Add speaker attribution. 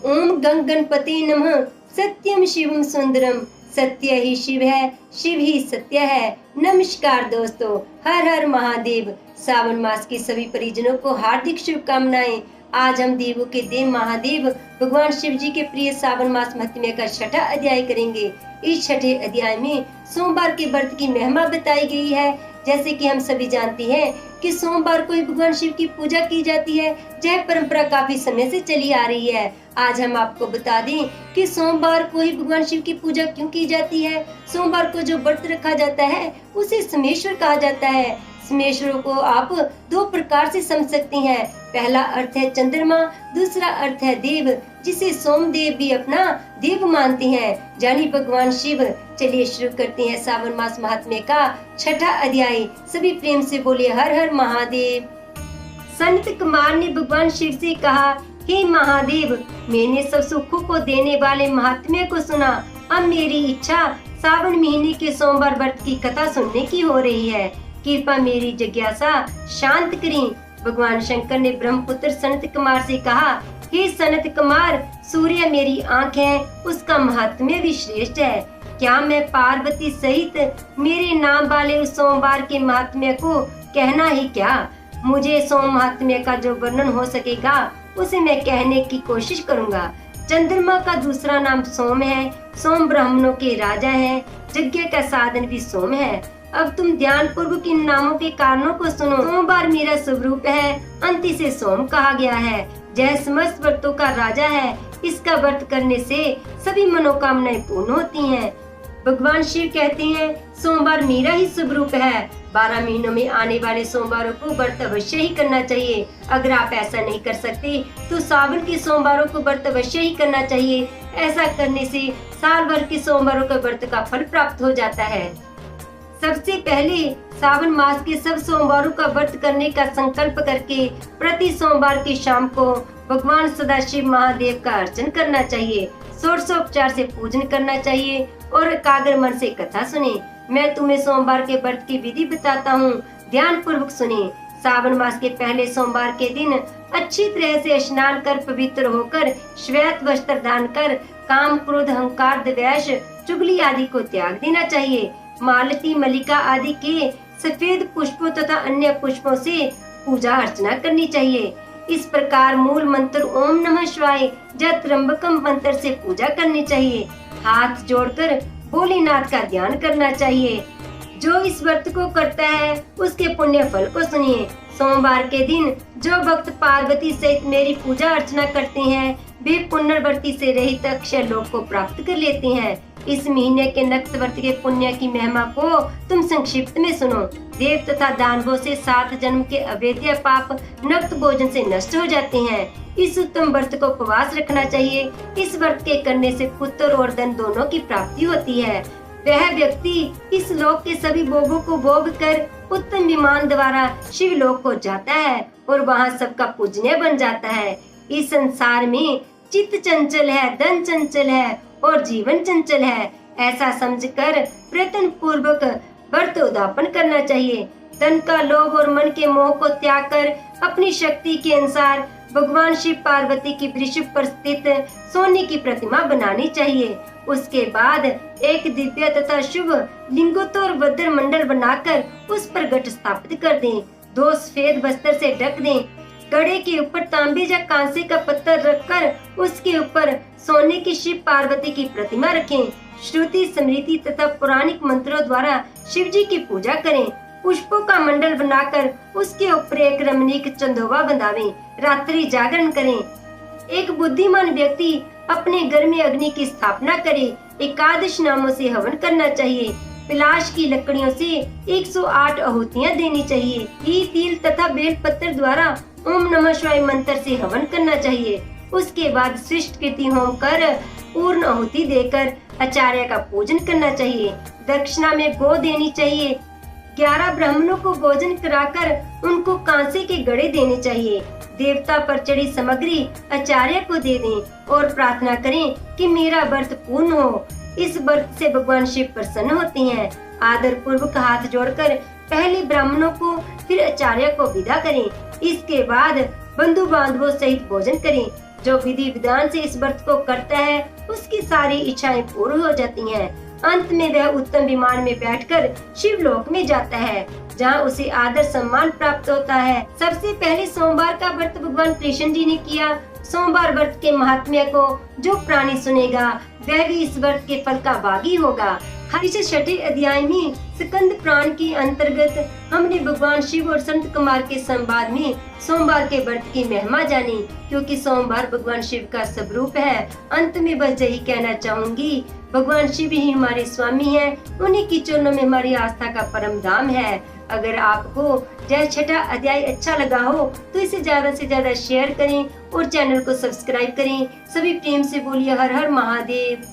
Speaker 1: ओम गं गणपते नमः। सत्यम शिवम सुंदरम। सत्य ही शिव है, शिव ही सत्य है। नमस्कार दोस्तों, हर हर महादेव। सावन मास के सभी परिजनों को हार्दिक शुभकामनाएं। आज हम देवों के देव महादेव भगवान शिव जी के प्रिय सावन मास महात्म्य का छठा अध्याय करेंगे। इस छठे अध्याय में सोमवार के व्रत की महिमा बताई गई है। जैसे कि हम सभी जानते हैं कि सोमवार को ही भगवान शिव की पूजा की जाती है। यह परंपरा काफी समय से चली आ रही है। आज हम आपको बता दें कि सोमवार को ही भगवान शिव की पूजा क्यों की जाती है। सोमवार को जो व्रत रखा जाता है उसे समेश्वर कहा जाता है। समेश्वर को आप दो प्रकार से समझ सकते हैं। पहला अर्थ है चंद्रमा, दूसरा अर्थ है देव, जिसे सोमदेव भी अपना देव मानते हैं, यानी भगवान शिव। चलिए शुरू करते हैं सावन मास महात्म्य का छठा अध्याय। सभी प्रेम से बोलिए हर हर महादेव। संत कुमार ने भगवान शिव से कहा, हे महादेव, मैंने सब सुखों को देने वाले महात्म्य को सुना। अब मेरी इच्छा सावन महीने के सोमवार व्रत की कथा सुनने की हो रही है। कृपा मेरी जिज्ञासा शांत करें। भगवान शंकर ने ब्रह्मपुत्र सनत कुमार से कहा, हे सनत कुमार, सूर्य मेरी आंख है, उसका महात्म्य भी श्रेष्ठ है। क्या मैं पार्वती सहित मेरे नाम वाले उस सोमवार के महात्म्य को कहना ही क्या? मुझे सोम महात्म्य का जो वर्णन हो सकेगा उसे मैं कहने की कोशिश करूंगा। चंद्रमा का दूसरा नाम सोम है। सोम ब्राह्मणों के राजा हैं। यज्ञ का साधन भी सोम है। अब तुम ध्यान पूर्वक इन नामों के कारणों को सुनो। सोमवार मेरा स्वरूप है, अंत से सोम कहा गया है। यह समस्त व्रतों का राजा है। इसका व्रत करने से सभी मनोकामनाएं पूर्ण होती हैं। भगवान शिव कहते हैं, सोमवार मेरा ही स्वरूप है। 12 महीनों में आने वाले सोमवारों को व्रत अवश्य ही करना चाहिए। अगर आप ऐसा नहीं कर सकते तो सावन के सोमवारों को व्रत अवश्य ही करना चाहिए। ऐसा करने से साल भर के सोमवारों के व्रत का फल प्राप्त हो जाता है। सबसे पहले सावन मास के सब सोमवारों का व्रत करने का संकल्प करके प्रति सोमवार की शाम को भगवान सदाशिव महादेव का अर्चन करना चाहिए। षोडशोपचार से पूजन करना चाहिए और एकाग्र मन से कथा सुने। मैं तुम्हें सोमवार के व्रत की विधि बताता हूँ, ध्यान पूर्वक सुने। सावन मास के पहले सोमवार के दिन अच्छी तरह से स्नान कर पवित्र होकर श्वेत वस्त्र धारण कर काम, क्रोध, अहंकार, द्वेष, चुगली आदि को त्याग देना चाहिए। मालती, मल्लिका आदि के सफेद पुष्पों तथा अन्य पुष्पों से पूजा अर्चना करनी चाहिए। इस प्रकार मूल मंत्र ओम नमः शिवाय या त्र्यंबकम मंत्र से पूजा करनी चाहिए। हाथ जोड़कर भोलेनाथ का ध्यान करना चाहिए। जो इस व्रत को करता है उसके पुण्य फल को सुनिए। सोमवार के दिन जो भक्त पार्वती सहित मेरी पूजा अर्चना करते हैं वे पुनर्वृत्ति से रहित अक्षय लोक को प्राप्त कर लेते हैं। इस महीने के नक्त व्रत के पुण्य की महिमा को तुम संक्षिप्त में सुनो। देव तथा दानवों से 7 जन्म के अवैध पाप नक्त भोजन से नष्ट हो जाते हैं। इस उत्तम व्रत को उपवास रखना चाहिए। इस व्रत के करने से पुत्र और धन दोनों की प्राप्ति होती है। वह व्यक्ति इस लोक के सभी भोगों को भोग कर उत्तम विमान द्वारा शिव लोक को जाता है और वहाँ सबका पूजनीय बन जाता है। इस संसार में चित्त चंचल है, धन चंचल है और जीवन चंचल है। ऐसा समझकर प्रयत्न पूर्वक व्रत उद्यापन करना चाहिए। धन का लोभ और मन के मोह को त्याग कर अपनी शक्ति के अनुसार भगवान शिव पार्वती की वृषभ पर स्थित सोने की प्रतिमा बनानी चाहिए। उसके बाद एक दिव्य तथा शुभ लिंगोत्तर मंडल बनाकर उस पर घट स्थापित कर दें। 2 सफेद वस्त्र से ढक दें। घड़े के ऊपर तांबे या कांसे का पत्थर रखकर उसके ऊपर सोने की शिव पार्वती की प्रतिमा रखें। श्रुति, स्मृति तथा पौराणिक मंत्रों द्वारा शिव जी की पूजा करें। पुष्पों का मंडल बनाकर उसके ऊपर एक रमणीक चंदोबा बंधावें। रात्रि जागरण करें। एक बुद्धिमान व्यक्ति अपने घर में अग्नि की स्थापना करे। एकादश नामों से हवन करना चाहिए। पिलाश की लकड़ियों से 108 आहुतियाँ देनी चाहिए। घी, तिल तथा बेल पत्र द्वारा ओम नमः शिवाय मंत्र से हवन करना चाहिए। उसके बाद सृष्ट कृति होम कर पूर्ण आहुति देकर आचार्य का पूजन करना चाहिए। दक्षिणा में गौ देनी चाहिए। 11 ब्राह्मणों को भोजन कराकर उनको कांसे के घड़े देने चाहिए। देवता पर चढ़ी सामग्री आचार्य को दे दें और प्रार्थना करें कि मेरा व्रत पूर्ण हो। इस व्रत से भगवान शिव प्रसन्न होते हैं। आदर पूर्वक हाथ जोड़कर पहले ब्राह्मणों को फिर आचार्य को विदा करें। इसके बाद बंधु बांधवों सहित भोजन करें। जो विधि विधान से इस व्रत को करता है उसकी सारी इच्छाएं पूर्ण हो जाती हैं। अंत में वह उत्तम विमान में बैठकर शिवलोक में जाता है, जहां उसे आदर सम्मान प्राप्त होता है। सबसे पहले सोमवार का व्रत भगवान कृष्ण जी ने किया। सोमवार व्रत के महात्म्य को जो प्राणी सुनेगा वह भी इस व्रत के फल का भागी होगा। इस छठे अध्याय में स्कंद पुराण के अंतर्गत हमने भगवान शिव और संत कुमार के संवाद में सोमवार के व्रत की महिमा जानी, क्योंकि सोमवार भगवान शिव का स्वरूप है। अंत में बस यही कहना चाहूंगी, भगवान शिव ही हमारे स्वामी हैं, उन्हीं की चरणों में हमारी आस्था का परम धाम है। अगर आपको यह छठा अध्याय अच्छा लगा हो तो इसे ज्यादा से ज्यादा शेयर करें और चैनल को सब्सक्राइब करें। सभी प्रेम से बोलिए हर हर महादेव।